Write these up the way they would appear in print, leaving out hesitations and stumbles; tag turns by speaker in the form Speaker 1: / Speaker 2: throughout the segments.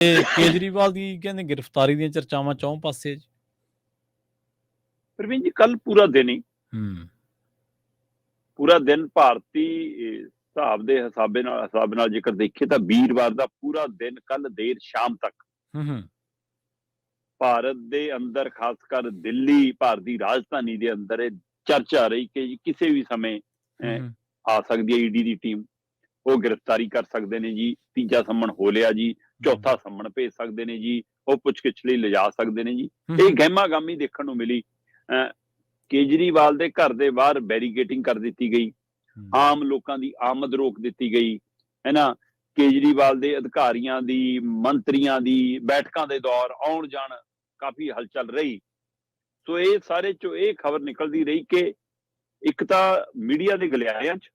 Speaker 1: ਤੇ ਕੇਜਰੀਵਾਲ ਦੀ ਕਹਿੰਦੇ ਗ੍ਰਿਫਤਾਰੀ ਦੀਆਂ ਚਰਚਾਵਾਂ ਚੌਂ ਪਾਸੇ ਜੀ।
Speaker 2: ਪ੍ਰਵੀਨ ਜੀ, ਕੱਲ ਪੂਰਾ ਦਿਨ ਹੀ ਪੂਰਾ ਦਿਨ ਭਾਰਤੀ ਹਿਸਾਬ ਨਾਲ ਜੇਕਰ ਦੇਖੀਏ ਤਾਂ ਵੀਰਵਾਰ ਦਾ ਪੂਰਾ ਦਿਨ ਕੱਲ ਦੇਰ ਸ਼ਾਮ ਤੱਕ ਭਾਰਤ ਦੇ ਅੰਦਰ, ਖਾਸ ਕਰ ਦਿੱਲੀ, ਭਾਰਤ ਦੀ ਰਾਜਧਾਨੀ ਦੇ ਅੰਦਰ ਇਹ ਚਰਚਾ ਰਹੀ ਕਿ ਕਿਸੇ ਵੀ ਸਮੇਂ ਆ ਸਕਦੀ ਹੈ ਈਡੀ ਦੀ ਟੀਮ, ਉਹ ਗ੍ਰਿਫਤਾਰੀ ਕਰ ਸਕਦੇ ਨੇ ਜੀ। ਤੀਜਾ ਸੰਮਣ ਹੋ ਲਿਆ ਜੀ, ਚੌਥਾ ਸੰਮਣ ਭੇਜ ਸਕਦੇ ਨੇ ਜੀ, ਉਹ ਪੁੱਛਗਿੱਛ ਲਈ ਲਿਜਾ ਸਕਦੇ ਨੇ ਜੀ। ਇਹ ਗਹਿਮਾਗਾਮੀ ਦੇਖਣ ਨੂੰ ਮਿਲੀ। ਕੇਜਰੀਵਾਲ ਦੇ ਘਰ ਦੇ ਬਾਹਰ ਬੈਰੀਕੇਟਿੰਗ ਕਰ ਦਿੱਤੀ ਗਈ, ਆਮ ਲੋਕਾਂ ਦੀ ਆਮਦ ਰੋਕ ਦਿੱਤੀ ਗਈ ਹੈ ਨਾ। ਕੇਜਰੀਵਾਲ ਦੇ ਅਧਿਕਾਰੀਆਂ ਦੀ, ਮੰਤਰੀਆਂ ਦੀ ਬੈਠਕਾਂ ਦੇ ਦੌਰ ਆਉਣ ਜਾਣ ਕਾਫੀ ਹਲਚਲ ਰਹੀ। ਸੋ ਇਹ ਸਾਰੇ ਚੋਂ ਇਹ ਖਬਰ ਨਿਕਲਦੀ ਰਹੀ ਕਿ ਇੱਕ ਤਾਂ ਮੀਡੀਆ ਦੇ ਗਲਿਆਰਿਆਂ 'ਚ,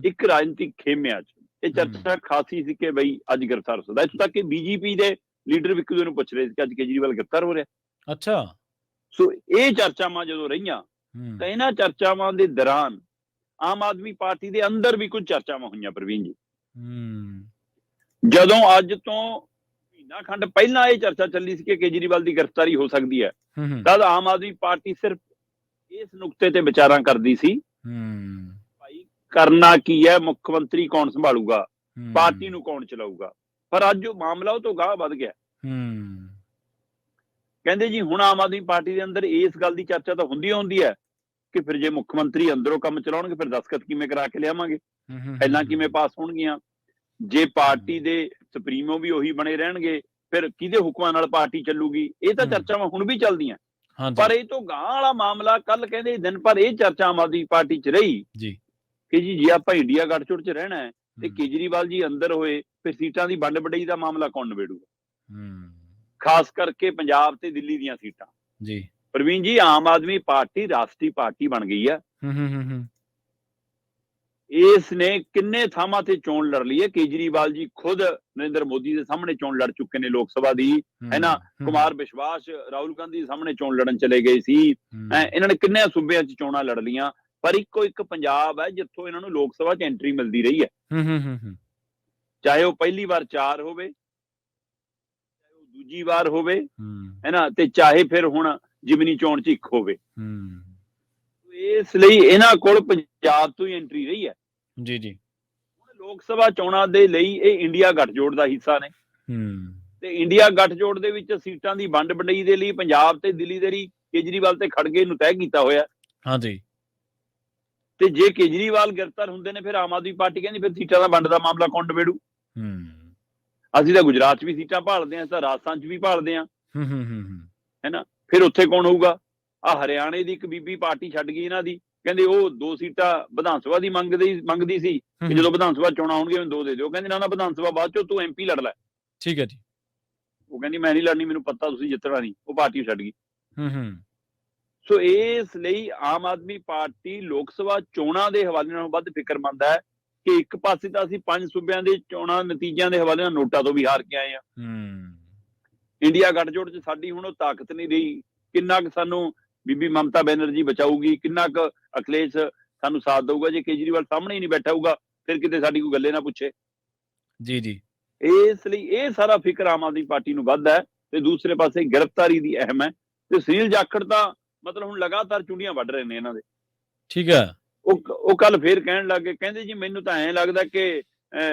Speaker 2: ਇੱਕ ਰਾਜਨੀਤਿਕ ਖੇਮਿਆਂ 'ਚ ਇਹ ਚਰਚਾ ਖਾਸੀ ਸੀ ਕਿ ਬਈ ਅੱਜ ਗ੍ਰਿਫਤਾਰ ਹੋ ਸਕਦਾ। ਇੱਥੋਂ ਤੱਕ ਕਿ ਬੀਜੇਪੀ ਦੇ ਲੀਡਰ ਵੀ ਇੱਕ ਦੂਜੇ ਨੂੰ ਪੁੱਛ ਰਹੇ ਸੀ ਕਿ ਅੱਜ ਕੇਜਰੀਵਾਲ ਗ੍ਰਿਫਤਾਰ ਹੋ ਰਿਹਾ।
Speaker 1: ਅੱਛਾ।
Speaker 2: ਸੋ ਇਹ ਚਰਚਾਵਾਂ ਜਦੋਂ ਰਹੀਆਂ ਤਾਂ ਇਹਨਾਂ ਚਰਚਾਵਾਂ ਦੇ ਦੌਰਾਨ ਆਮ ਆਦਮੀ ਪਾਰਟੀ ਦੇ ਅੰਦਰ ਵੀ ਕੁਝ ਚਰਚਾਵਾਂ ਹੋਈਆਂ ਪ੍ਰਵੀਨ ਜੀ। ਜਦੋਂ ਅੱਜ ਤੋਂ ਮਹੀਨਾ ਖੰਡ ਪਹਿਲਾਂ ਇਹ ਚਰਚਾ ਚੱਲੀ ਸੀ ਕਿ ਕੇਜਰੀਵਾਲ ਦੀ ਗ੍ਰਿਫਤਾਰੀ ਹੋ ਸਕਦੀ ਹੈ, ਤਦ ਆਮ ਆਦਮੀ ਪਾਰਟੀ ਸਿਰਫ ਇਸ ਨੁਕਤੇ ਤੇ ਵਿਚਾਰਾਂ ਕਰਦੀ ਸੀ, ਭਾਈ ਕਰਨਾ ਕੀ ਹੈ, ਮੁੱਖ ਮੰਤਰੀ ਕੌਣ ਸੰਭਾਲੂਗਾ, ਪਾਰਟੀ ਨੂੰ ਕੌਣ ਚਲਾਊਗਾ। ਪਰ ਅੱਜ ਉਹ ਮਾਮਲਾ ਉਹ ਤੋਂ ਗਾਹ ਵੱਧ ਗਿਆ। ਕਹਿੰਦੇ ਜੀ ਹੁਣ ਆਮ ਆਦਮੀ ਪਾਰਟੀ ਦੇ ਅੰਦਰ ਇਸ ਗੱਲ ਦੀ ਚਰਚਾ ਤਾਂ ਹੁੰਦੀ ਹੈ ਕਿ ਫਿਰ ਜੇ ਮੁੱਖ ਮੰਤਰੀ ਅੰਦਰੋਂ ਕੰਮ ਚਲਾਉਣਗੇ ਫਿਰ ਦਸਤਖਤ ਕਿਵੇਂ ਕਰਾ ਕੇ ਲਿਆਵਾਂਗੇ, ਪਹਿਲਾਂ ਕਿਵੇਂ ਪਾਸ ਹੋਣਗੀਆਂ। ਜੇ ਪਾਰਟੀ ਦੇ ਸੁਪਰੀਮੋ ਵੀ ਉਹੀ ਬਣੇ ਰਹਿਣਗੇ ਫਿਰ ਕਿਹਦੇ ਹੁਕਮਾਂ ਨਾਲ ਪਾਰਟੀ ਚੱਲੂਗੀ। ਇਹ ਤਾਂ ਚਰਚਾਵਾਂ ਹੁਣ ਵੀ ਚੱਲਦੀਆਂ, ਪਰ ਇਹ ਤੋਂ ਗਾਂ ਵਾਲਾ ਮਾਮਲਾ ਕੱਲ ਕਹਿੰਦੇ ਦਿਨ ਭਰ ਇਹ ਚਰਚਾ ਆਮ ਆਦਮੀ ਪਾਰਟੀ 'ਚ ਰਹੀ ਕਿ ਜੀ ਜੇ ਆਪਾਂ ਇੰਡੀਆ ਗੱਠਜੋੜ 'ਚ ਰਹਿਣਾ ਹੈ ਤੇ ਕੇਜਰੀਵਾਲ ਜੀ ਅੰਦਰ ਹੋਏ ਫਿਰ ਸੀਟਾਂ ਦੀ ਵੰਡ ਵਡਾਈ ਦਾ ਮਾਮਲਾ ਕੌਣ ਨਿਬੇੜੂਗਾ, ਖਾਸ ਕਰਕੇ ਪੰਜਾਬ ਤੇ ਦਿੱਲੀ ਦੀਆਂ ਸੀਟਾਂ ਜੀ। ਪ੍ਰਵੀਨ ਜੀ, ਆਮ ਆਦਮੀ ਪਾਰਟੀ ਰਾਸ਼ਟਰੀ ਪਾਰਟੀ ਬਣ ਗਈ ਹੈ। ਇਸ ਨੇ ਕਿੰਨੇ ਥਾਵਾਂ ਤੇ ਚੋਣ ਲੜ ਲਈ ਹੈ। ਕੇਜਰੀਵਾਲ ਜੀ ਖੁਦ ਨਰਿੰਦਰ ਮੋਦੀ ਦੇ ਸਾਹਮਣੇ ਚੋਣ ਲੜ ਚੁੱਕੇ ਨੇ ਲੋਕ ਸਭਾ ਦੀ, ਹੈ ਨਾ। ਕੁਮਾਰ ਵਿਸ਼ਵਾਸ ਰਾਹੁਲ ਗਾਂਧੀ ਦੇ ਸਾਹਮਣੇ ਚੋਣ ਲੜਨ ਚਲੇ ਗਏ ਸੀ। ਇਹਨਾਂ ਨੇ ਕਿੰਨੇ ਸੂਬਿਆਂ 'ਚ ਚੋਣਾਂ ਲੜ ਲੀਆਂ, ਪਰ ਇੱਕੋ ਇੱਕ ਪੰਜਾਬ ਹੈ ਜਿੱਥੋਂ ਇਹਨਾਂ ਨੂੰ ਲੋਕ ਸਭਾ 'ਚ ਐਂਟਰੀ ਮਿਲਦੀ ਰਹੀ ਹੈ। ਚਾਹੇ ਉਹ ਪਹਿਲੀ ਵਾਰ 4 ਹੋਵੇ, ਚਾਹੇ ਉਹ ਦੂਜੀ ਵਾਰ ਹੋਵੇ, ਹੈ ਨਾ, ਤੇ ਚਾਹੇ ਫਿਰ ਹੁਣ ਜਿਮਨੀ ਚੋਣ 'ਚ 1 ਹੋਵੇ। ਇਸ ਲਈ ਇਹਨਾਂ ਕੋਲ ਪੰਜਾਬ ਤੋਂ ਹੀ ਐਂਟਰੀ ਰਹੀ ਹੈ ਜੀ। ਹੁਣ ਲੋਕ ਸਭਾ ਚੋਣਾਂ ਦੇ ਲਈ ਇਹ ਇੰਡੀਆ ਗੱਠਜੋੜ ਦਾ ਹਿੱਸਾ ਨੇ ਤੇ ਇੰਡੀਆ ਗੱਠਜੋੜ ਦੇ ਵਿੱਚ ਸੀਟਾਂ ਦੀ ਵੰਡ ਵਡਾਈ ਦੇ ਲਈ ਪੰਜਾਬ ਤੇ ਦਿੱਲੀ ਦੇ ਲਈ ਕੇਜਰੀਵਾਲ ਤੇ ਖੜਗੇ ਨੂੰ ਤੈਅ ਕੀਤਾ ਹੋਇਆ। ਹਾਂਜੀ। ਤੇ ਜੇ ਕੇਜਰੀਵਾਲ ਗ੍ਰਿਫਤਾਰ ਹੁੰਦੇ ਨੇ ਫਿਰ ਆਮ ਆਦਮੀ ਪਾਰਟੀ ਕਹਿੰਦੀ ਫਿਰ ਸੀਟਾਂ ਦਾ ਵੰਡ ਦਾ ਮਾਮਲਾ ਕੌਣ ਨਿਬੇੜੂ। ਅਸੀਂ ਤਾਂ ਗੁਜਰਾਤ 'ਚ ਵੀ ਸੀਟਾਂ ਭਾਲਦੇ ਹਾਂ, ਤਾਂ ਰਾਜਸਥਾਨ 'ਚ ਵੀ ਭਾਲਦੇ ਹਾਂ, ਹੈ ਨਾ। ਫਿਰ ਉੱਥੇ ਕੌਣ ਹੋਊਗਾ। ਹਰਿਆਣੇ ਦੀ ਇੱਕ ਬੀਬੀ ਪਾਰਟੀ ਛੱਡ ਗਈ ਇਹਨਾਂ ਦੀ, ਕਹਿੰਦੇ ਉਹ 2 ਸੀਟਾਂ ਵਿਧਾਨ ਸਭਾ ਦੀ ਮੰਗਦੀ ਸੀ ਕਿ ਜਦੋਂ ਵਿਧਾਨ ਸਭਾ ਚੋਣਾਂ ਹੋਣਗੀਆਂ ਮੈਨੂੰ 2 ਦੇ ਦਿਓ। ਕਹਿੰਦੇ ਨਾ ਵਿਧਾਨ ਸਭਾ ਬਾਅਦ ਚੋਂ, ਤੂੰ MP ਲੜ ਲੈ। ਠੀਕ ਹੈ ਜੀ। ਉਹ ਕਹਿੰਦੀ ਮੈਂ ਨਹੀਂ ਲੜਨੀ, ਮੈਨੂੰ ਪਤਾ ਤੁਸੀਂ ਜਿੱਤਣਾ ਨਹੀਂ। ਉਹ ਪਾਰਟੀ ਛੱਡ ਗਈ। ਸੋ ਇਸ ਲਈ ਆਮ ਆਦਮੀ ਪਾਰਟੀ ਲੋਕ ਸਭਾ ਚੋਣਾਂ ਦੇ ਹਵਾਲੇ ਨਾਲੋਂ ਵੱਧ ਫਿਕਰਮੰਦ ਹੈ ਕਿ ਇੱਕ ਪਾਸੇ ਤਾਂ ਅਸੀਂ 5 ਸੂਬਿਆਂ ਦੇ ਚੋਣਾਂ ਨਤੀਜਿਆਂ ਦੇ ਹਵਾਲੇ ਨਾਲ ਨੋਟਾਂ ਤੋਂ ਵੀ ਹਾਰ ਕੇ ਆਏ ਹਾਂ। ਇੰਡੀਆ ਗੱਠਜੋੜ 'ਚ ਸਾਡੀ ਹੁਣ ਉਹ ਤਾਕਤ ਨਹੀਂ ਰਹੀ। ਕਿੰਨਾ ਕੁ ਸਾਨੂੰ ਬੀਬੀ ਮਮਤਾ ਬੈਨਰਜੀ ਬਚਾਊਗੀ, ਕਿੰਨਾ ਕੁ ਅਖਿਲੇਸ਼ ਸਾਨੂੰ ਸਾਥ ਦਊਗਾ। ਜੇ ਕੇਜਰੀਵਾਲ ਸਾਹਮਣੇ ਹੀ ਨਹੀਂ ਬੈਠਾ ਹੋਊਗਾ ਫਿਰ ਕਿਤੇ ਸਾਡੀ ਕੋਈ ਗੱਲੇ ਨਾ ਪੁੱਛੇ ਜੀ। ਇਸ ਲਈ ਇਹ ਸਾਰਾ ਫਿਕਰ ਆਮ ਆਦਮੀ ਪਾਰਟੀ ਨੂੰ ਵੱਧ ਹੈ ਤੇ ਦੂਸਰੇ ਪਾਸੇ ਗ੍ਰਿਫਤਾਰੀ ਦੀ ਅਹਿਮ ਹੈ। ਤੇ ਸੁਨੀਲ ਜਾਖੜ ਤਾਂ ਮਤਲਬ ਹੁਣ ਲਗਾਤਾਰ ਚੁੰਡੀਆਂ ਵੱਢ ਰਹੇ ਨੇ ਇਹਨਾਂ ਦੇ। ਠੀਕ ਹੈ। ਉਹ ਕੱਲ ਫੇਰ ਕਹਿਣ ਲੱਗੇ, ਕਹਿੰਦੇ ਜੀ ਮੈਨੂੰ ਤਾਂ ਐਂ ਲੱਗਦਾ ਕਿ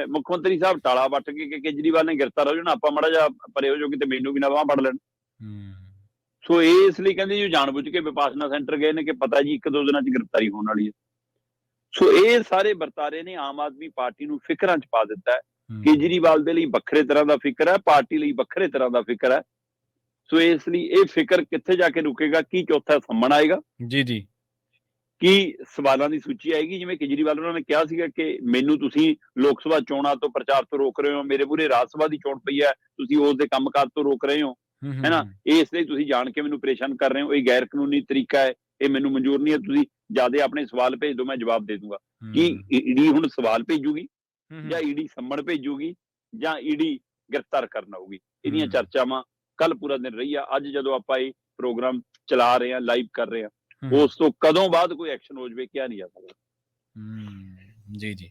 Speaker 2: ਮੁੱਖ ਮੰਤਰੀ ਸਾਹਿਬ ਟਾਲਾ ਵੱਟ ਕੇ ਕਿ ਕੇਜਰੀਵਾਲ ਨੇ ਗ੍ਰਿਫਤਾਰ ਹੋ ਜਾਣਾ, ਆਪਾਂ ਮਾੜਾ ਜਿਹਾ ਪਰੇ ਹੋ ਜਾਓ ਕਿਤੇ ਮੈਨੂੰ ਵੀ ਨਾ ਬਾਂਹ ਫੜ ਲੈਣ। ਸੋ ਇਸ ਲਈ ਕਹਿੰਦੇ ਜੀ ਜਾਣਬੁੱਝ ਕੇ ਵਿਪਾਸਨਾ ਸੈਂਟਰ ਗਏ ਨੇ ਕਿ ਪਤਾ ਜੀ 1-2 ਦਿਨਾਂ 'ਚ ਗ੍ਰਿਫਤਾਰੀ ਹੋਣ ਵਾਲੀ ਹੈ। ਸੋ ਇਹ ਸਾਰੇ ਵਰਤਾਰੇ ਨੇ ਆਮ ਆਦਮੀ ਪਾਰਟੀ ਨੂੰ ਫਿਕਰਾਂ 'ਚ ਪਾ ਦਿੱਤਾ ਹੈ। ਕੇਜਰੀਵਾਲ ਦੇ ਲਈ ਵੱਖਰੇ ਤਰ੍ਹਾਂ ਦਾ ਫਿਕਰ ਹੈ, ਪਾਰਟੀ ਲਈ ਵੱਖਰੇ ਤਰ੍ਹਾਂ ਦਾ ਫਿਕਰ ਹੈ। ਸੋ ਇਸ ਲਈ ਇਹ ਫਿਕਰ ਕਿੱਥੇ ਜਾ ਕੇ ਰੁਕੇਗਾ। ਕੀ ਚੌਥਾ ਸੰਮਣ ਆਏਗਾ ਜੀ, ਕੀ ਸਵਾਲਾਂ ਦੀ ਸੂਚੀ ਆਏਗੀ। ਜਿਵੇਂ ਕੇਜਰੀਵਾਲ ਉਹਨਾਂ ਨੇ ਕਿਹਾ ਸੀਗਾ ਕਿ ਮੈਨੂੰ ਤੁਸੀਂ ਲੋਕ ਸਭਾ ਚੋਣਾਂ ਤੋਂ ਪ੍ਰਚਾਰ ਤੋਂ ਰੋਕ ਰਹੇ ਹੋ, ਮੇਰੇ ਮੂਹਰੇ ਰਾਜ ਸਭਾ ਦੀ ਚੋਣ ਪਈ ਹੈ, ਤੁਸੀਂ ਉਸ ਦੇ ਕੰਮਕਾਜ ਤੋਂ ਰੋਕ ਰਹੇ ਹੋ, ਹੈ ਨਾ। ਇਸ ਲਈ ਤੁਸੀਂ ਜਾਣ ਕੇ ਮੈਨੂੰ ਪਰੇਸ਼ਾਨ ਕਰ ਰਹੇ ਹੋ, ਇਹ ਗੈਰ ਕਾਨੂੰਨੀ ਤਰੀਕਾ ਹੈ, ਇਹ ਮੈਨੂੰ ਮਨਜ਼ੂਰ ਨਹੀਂ ਹੈ। ਤੁਸੀਂ ਜਿਆਦਾ ਆਪਣੇ ਸਵਾਲ ਭੇਜ ਦਿਓ, ਮੈਂ ਜਵਾਬ ਦੇ ਦੂੰਗਾ। ਕੀ ਈਡੀ ਹੁਣ ਸਵਾਲ ਭੇਜੂਗੀ ਜਾਂ ਈਡੀ ਸੰਮਣ ਭੇਜੂਗੀ ਜਾਂ ਈਡੀ ਗ੍ਰਿਫਤਾਰ ਕਰਨ ਆਊਗੀ। ਇਹਦੀਆਂ ਚਰਚਾਵਾਂ ਕੱਲ ਪੂਰਾ ਦਿਨ ਰਹੀ ਆ। ਅੱਜ ਜਦੋਂ ਆਪਾਂ ਇਹ ਪ੍ਰੋਗਰਾਮ ਚਲਾ ਰਹੇ ਹਾਂ, ਲਾਈਵ ਕਰ ਰਹੇ ਹਾਂ, ਉਸ ਤੋਂ ਕਦੋਂ ਬਾਅਦ ਕੋਈ ਐਕਸ਼ਨ ਹੋ ਜਾਵੇ ਕਿਹਾ ਨਹੀਂ ਜਾ ਸਕਦਾ। ਜੀ।